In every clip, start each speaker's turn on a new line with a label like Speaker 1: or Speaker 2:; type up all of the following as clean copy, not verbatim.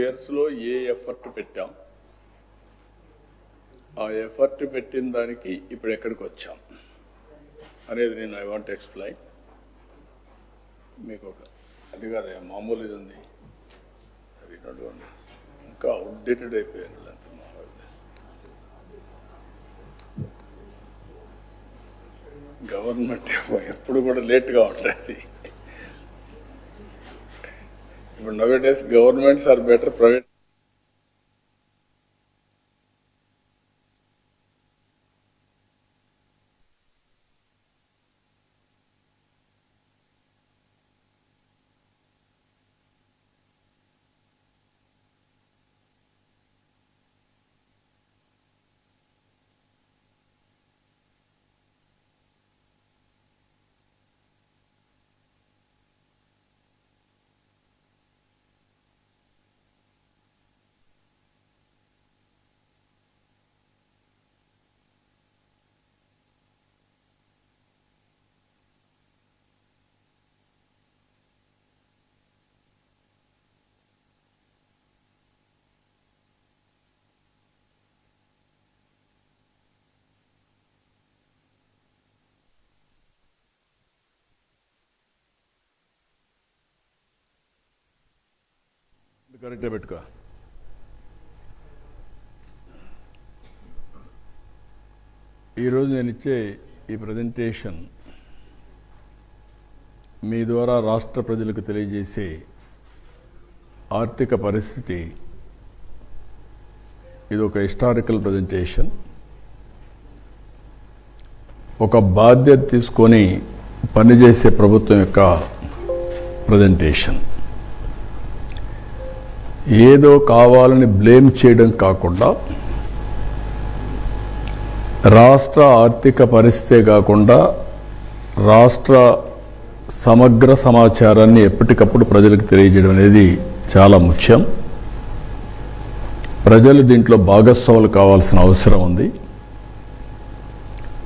Speaker 1: ఇయర్స్లో ఏ ఎఫర్ట్ పెట్టాం, ఆ ఎఫర్ట్ పెట్టిన దానికి ఇప్పుడు ఎక్కడికి వచ్చాం అనేది నేను ఐ వాంట్ ఎక్స్ప్లెయిన్ మీకు. అది కాదు మామూలు ఇది ఉంది, ఇంకా అవుట్డేటెడ్ అయిపోయాను. గవర్నమెంట్ ఎప్పుడు కూడా లేట్గా ఉంటుంది. ఇప్పుడు nowadays governments are better private. కరెక్ట్గా పెట్టుకో. ఈరోజు నేను ఇచ్చే ఈ ప్రజెంటేషన్ మీ ద్వారా రాష్ట్ర ప్రజలకు తెలియజేసే ఆర్థిక పరిస్థితి. ఇది ఒక హిస్టారికల్ ప్రజెంటేషన్. ఒక బాధ్యత తీసుకొని పనిచేసే ప్రభుత్వం యొక్క ప్రజెంటేషన్. ఏదో కావాలని బ్లేమ్ చేయడం కాకుండా, రాష్ట్ర ఆర్థిక పరిస్థితే కాకుండా రాష్ట్ర సమగ్ర సమాచారాన్ని ఎప్పటికప్పుడు ప్రజలకు తెలియజేయడం అనేది చాలా ముఖ్యం. ప్రజలు దీంట్లో భాగస్వాములు కావాల్సిన అవసరం ఉంది.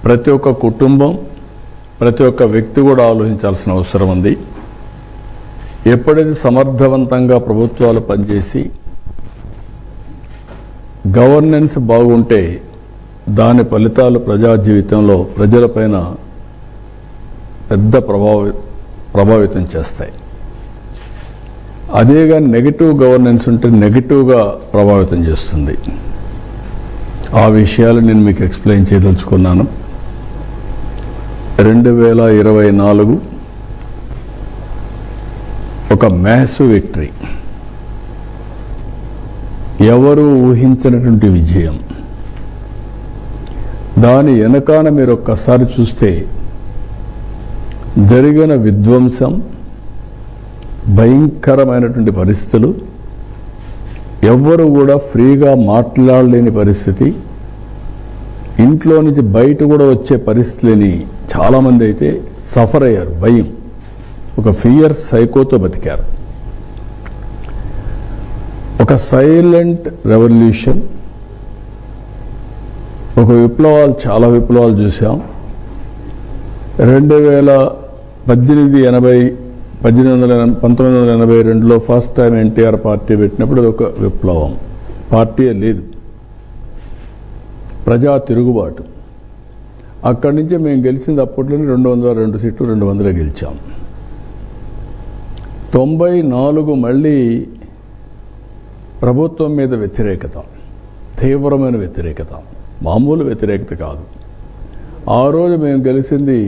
Speaker 1: ప్రతి ఒక్క కుటుంబం, ప్రతి ఒక్క వ్యక్తి కూడా ఆలోచించాల్సిన అవసరం ఉంది. ఎప్పుడైతే సమర్థవంతంగా ప్రభుత్వాలు పనిచేసి గవర్నెన్స్ బాగుంటే దాని ఫలితాలు ప్రజా జీవితంలో ప్రజలపైన పెద్ద ప్రభావితం చేస్తాయి. అదేగా నెగిటివ్ గవర్నెన్స్ ఉంటే నెగిటివ్గా ప్రభావితం చేస్తుంది. ఆ విషయాలు నేను మీకు ఎక్స్ప్లెయిన్ చేయదలుచుకున్నాను. 2024 ఒక మ్యాసివ్ విక్టరీ, ఎవరు ఊహించినటువంటి విజయం. దాని వెనకాల మీరు ఒక్కసారి చూస్తే జరిగిన విధ్వంసం, భయంకరమైనటువంటి పరిస్థితులు, ఎవ్వరు కూడా ఫ్రీగా మాట్లాడలేని పరిస్థితి, ఇంట్లో నుంచి బయట కూడా వచ్చే పరిస్థితులని చాలామంది అయితే సఫర్ అయ్యారు. భయం, ఒక ఫియర్ సైకోతో బతికారు. ఒక సైలెంట్ రెవల్యూషన్, ఒక విప్లవాలు, చాలా విప్లవాలు చూసాం. 1982లో ఫస్ట్ టైం ఎన్టీఆర్ పార్టీ పెట్టినప్పుడు ఒక విప్లవం. పార్టీయే లేదు, ప్రజా తిరుగుబాటు. అక్కడి నుంచి మేము గెలిచింది అప్పట్లోనే 202 సీట్లు, 200 గెలిచాం. 94 మళ్ళీ ప్రభుత్వం మీద వ్యతిరేకత, తీవ్రమైన వ్యతిరేకత, మామూలు వ్యతిరేకత కాదు. ఆ రోజు మేము గెలిచింది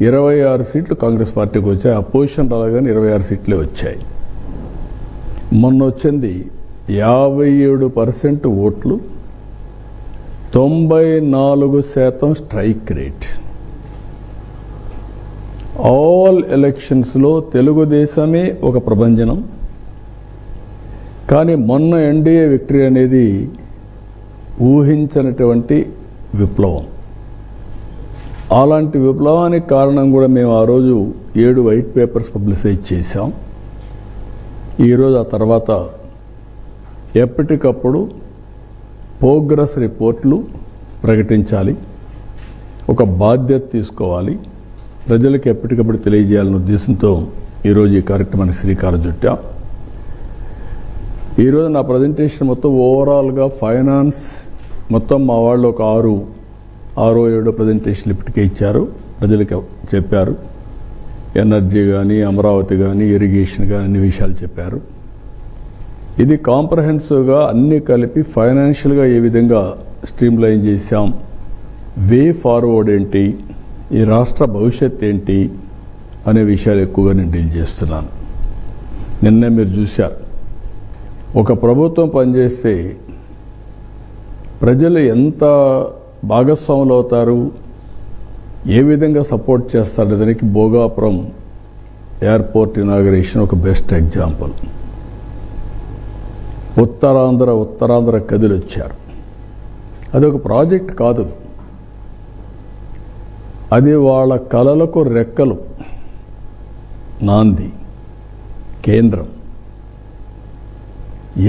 Speaker 1: 26 సీట్లు కాంగ్రెస్ పార్టీకి వచ్చాయి. అపోజిషన్ రాగానే 26 సీట్లే వచ్చాయి. మొన్న వచ్చింది 57% ఓట్లు, 94% స్ట్రైక్ రేట్. ఆల్ ఎలక్షన్స్లో తెలుగుదేశమే ఒక ప్రభంజనం. కానీ మొన్న ఎన్డీఏ విక్టరీ అనేది ఊహించినటువంటి విప్లవం. అలాంటి విప్లవానికి కారణం కూడా మేము ఆ రోజు 7 వైట్ పేపర్స్ పబ్లిసైజ్ చేశాం. ఈరోజు ఆ తర్వాత ఎప్పటికప్పుడు ప్రోగ్రెస్ రిపోర్ట్లు ప్రకటించాలి, ఒక బాధ్యత తీసుకోవాలి, ప్రజలకు ఎప్పటికప్పుడు తెలియజేయాలనే ఉద్దేశంతో ఈరోజు ఈ కార్యక్రమానికి శ్రీకారం చుట్టాం. ఈరోజు నా ప్రజెంటేషన్ మొత్తం ఓవరాల్గా ఫైనాన్స్ మొత్తం మా వాళ్ళు ఒక 6-7 ప్రజెంటేషన్లు ఇప్పటికే ఇచ్చారు, ప్రజలకు చెప్పారు. ఎనర్జీ కానీ, అమరావతి కానీ, ఇరిగేషన్ కానీ అన్ని విషయాలు చెప్పారు. ఇది కాంప్రహెన్సివ్గా అన్నీ కలిపి ఫైనాన్షియల్గా ఏ విధంగా స్ట్రీమ్లైన్ చేశాం, వే ఫార్వర్డ్ ఏంటి, ఈ రాష్ట్ర భవిష్యత్ ఏంటి అనే విషయాలు ఎక్కువగా నేను డీల్ చేస్తున్నాను. నిన్నే మీరు చూశారు, ఒక ప్రభుత్వం పనిచేస్తే ప్రజలు ఎంత భాగస్వాములు అవుతారు, ఏ విధంగా సపోర్ట్ చేస్తారు దానికి భోగాపురం ఎయిర్పోర్ట్ ఇనాగరేషన్ ఒక బెస్ట్ ఎగ్జాంపుల్. ఉత్తరాంధ్ర కదిలి వచ్చారు. అదొక ప్రాజెక్ట్ కాదు, అది వాళ్ళ కలలకు రెక్కలు, నాంది, కేంద్రం.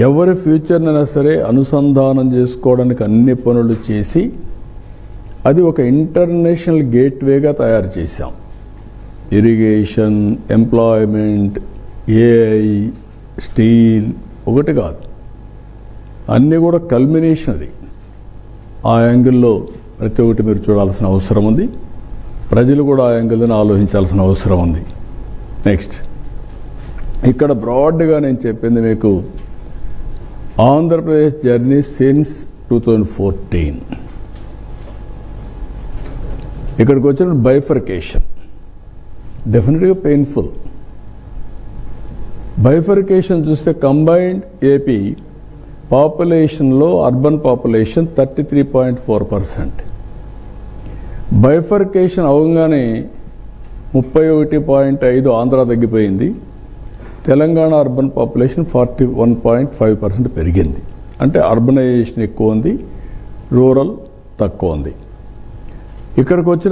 Speaker 1: ఎవరి ఫ్యూచర్నైనా సరే అనుసంధానం చేసుకోవడానికి అన్ని పనులు చేసి అది ఒక ఇంటర్నేషనల్ గేట్వేగా తయారు చేశాం. ఇరిగేషన్, ఎంప్లాయ్మెంట్, ఏఐ, స్టీల్ ఒకటి కాదు, అన్నీ కూడా కల్మినేషన్. అది ఆ యాంగిల్లో ప్రతి ఒక్కటి మీరు చూడాల్సిన అవసరం ఉంది. ప్రజలు కూడా ఆ యాంగిల్ని ఆలోచించాల్సిన అవసరం ఉంది. నెక్స్ట్, ఇక్కడ బ్రాడ్గా నేను చెప్పింది మీకు ఆంధ్రప్రదేశ్ జర్నీ సిన్స్ 2014. ఇక్కడికి వచ్చిన బైఫర్కేషన్ డెఫినెట్గా పెయిన్ఫుల్. బైఫర్కేషన్ చూస్తే కంబైన్డ్ ఏపీ పాపులేషన్లో అర్బన్ పాపులేషన్ 33.4%. బైఫర్కేషన్ అవగానే 31.5 ఆంధ్ర తగ్గిపోయింది. తెలంగాణ అర్బన్ పాపులేషన్ 41.5% పెరిగింది. అంటే అర్బనైజేషన్ ఎక్కువ ఉంది, రూరల్ తక్కువ ఉంది. ఇక్కడికి వచ్చిన